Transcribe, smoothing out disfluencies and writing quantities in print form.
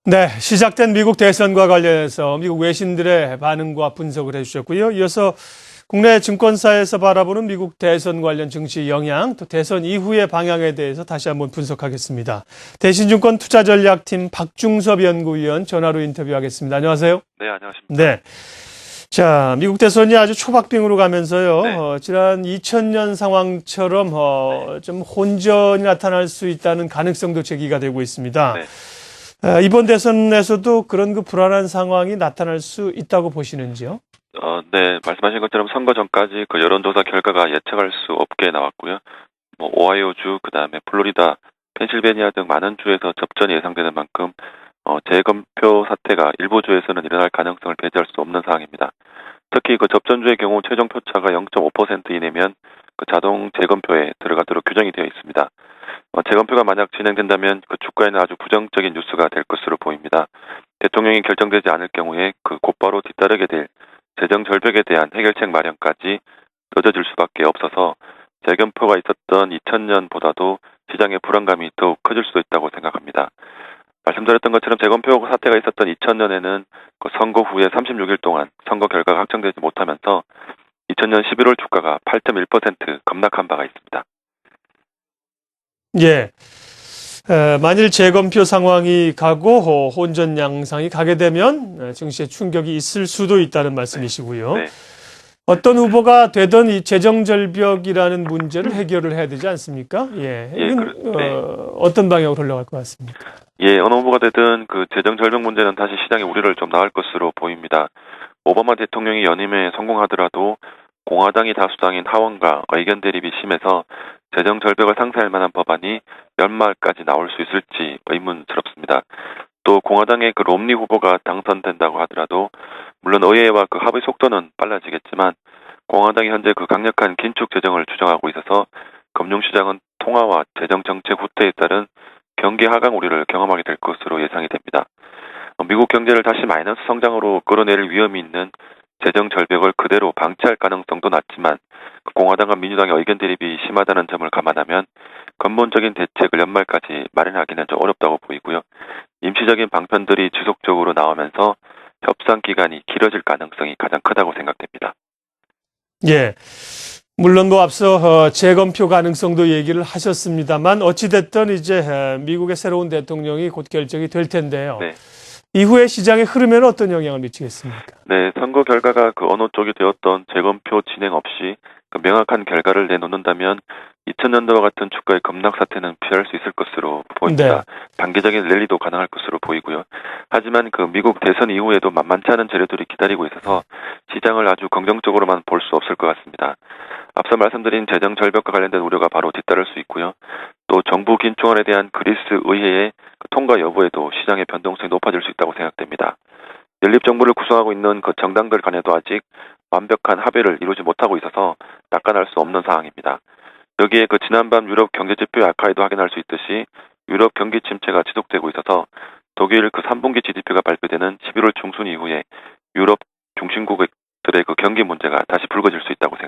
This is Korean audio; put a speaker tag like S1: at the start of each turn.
S1: 네, 시작된 미국 대선과 관련해서 미국 외신들의 반응과 분석을 해주셨고요. 이어서 국내 증권사에서 바라보는 미국 대선 관련 증시 영향, 또 대선 이후의 방향에 대해서 다시 한번 분석하겠습니다. 대신증권 투자전략팀 박중섭 연구위원 전화로 인터뷰하겠습니다. 안녕하세요.
S2: 네, 안녕하십니까.
S1: 네. 자, 미국 대선이 아주 초박빙으로 가면서요.
S2: 네.
S1: 지난 2000년 상황처럼 좀 혼전이 나타날 수 있다는 가능성도 제기가 되고 있습니다.
S2: 네.
S1: 이번 대선에서도 그런 불안한 상황이 나타날 수 있다고 보시는지요?
S2: 네, 말씀하신 것처럼 선거 전까지 그 여론조사 결과가 예측할 수 없게 나왔고요. 오하이오주, 그다음에 플로리다, 펜실베니아 등 많은 주에서 접전이 예상되는 만큼 재검표 사태가 일부 주에서는 일어날 가능성을 배제할 수 없는 상황입니다. 특히 그 접전주의 경우 최종 표차가 0.5% 이내면 그 자동 재검표에 들어가도록 규정이 되어 있습니다. 재검표가 만약 진행된다면 그 주가에는 아주 부정적인 뉴스가 될 것으로 보입니다. 대통령이 결정되지 않을 경우에 그 곧바로 뒤따르게 될 재정 절벽에 대한 해결책 마련까지 늦어질 수밖에 없어서 재검표가 있었던 2000년보다도 시장의 불안감이 더욱 커질 수도 있다고 생각합니다. 말씀드렸던 것처럼 재검표 사태가 있었던 2000년에는 그 선거 후에 36일 동안 선거 결과가 확정되지 못하면서 2000년 11월 주가가 8.1% 급락한 바가 있습니다.
S1: 예. 만일 재검표 상황이 가고 혼전 양상이 가게 되면 증시에 충격이 있을 수도 있다는 말씀이시고요.
S2: 네.
S1: 어떤 후보가 되든 이 재정 절벽이라는 문제를 해결을 해야 되지 않습니까? 예. 이건 어떤 방향으로 흘러갈 것 같습니까?
S2: 예, 어느 후보가 되든 그 재정 절벽 문제는 다시 시장의 우려를 좀 낳을 것으로 보입니다. 오바마 대통령이 연임에 성공하더라도 공화당이 다수당인 하원과 의견 대립이 심해서 재정 절벽을 상쇄할 만한 법안이 연말까지 나올 수 있을지 의문스럽습니다. 또 공화당의 그 롬니 후보가 당선된다고 하더라도 물론 의회와 그 합의 속도는 빨라지겠지만 공화당이 현재 그 강력한 긴축 재정을 추정하고 있어서 금융시장은 통화와 재정 정책 후퇴에 따른 경기 하강 우려를 경험하게 될 것으로 예상이 됩니다. 미국 경제를 다시 마이너스 성장으로 끌어내릴 위험이 있는 재정 절벽을 그대로 방치할 가능성도 낮지만 공화당과 민주당의 의견 대립이 심하다는 점을 감안하면 근본적인 대책을 연말까지 마련하기는 좀 어렵다고 보이고요. 임시적인 방편들이 지속적으로 나오면서 협상 기간이 길어질 가능성이 가장 크다고 생각됩니다.
S1: 예. 물론 앞서 재검표 가능성도 얘기를 하셨습니다만 어찌됐든 이제 미국의 새로운 대통령이 곧 결정이 될 텐데요.
S2: 네.
S1: 이후에 시장의 흐름에는 어떤 영향을 미치겠습니까?
S2: 네, 선거 결과가 그 어느 쪽이 되었던 재검표 진행 없이 그 명확한 결과를 내놓는다면 2000년도와 같은 주가의 급락 사태는 피할 수 있을 것으로 보입니다.
S1: 네.
S2: 단기적인 랠리도 가능할 것으로 보이고요. 하지만 그 미국 대선 이후에도 만만치 않은 재료들이 기다리고 있어서 시장을 아주 긍정적으로만 볼 수 없을 것 같습니다. 앞서 말씀드린 재정 절벽과 관련된 우려가 바로 뒤따를 수 있고요. 또 정부 긴축안에 대한 그리스 의회의 통과 여부에도 시장의 변동성이 높아질 수 있다고 생각됩니다. 연립정부를 구성하고 있는 그 정당들 간에도 아직 완벽한 합의를 이루지 못하고 있어서 낙관할 수 없는 상황입니다. 여기에 그 지난밤 유럽 경제지표 악화에도 확인할 수 있듯이 유럽 경기 침체가 지속되고 있어서 독일 그 3분기 GDP가 발표되는 11월 중순 이후에 유럽 중심국들의 그 경기 문제가 다시 불거질 수 있다고 생각합니다.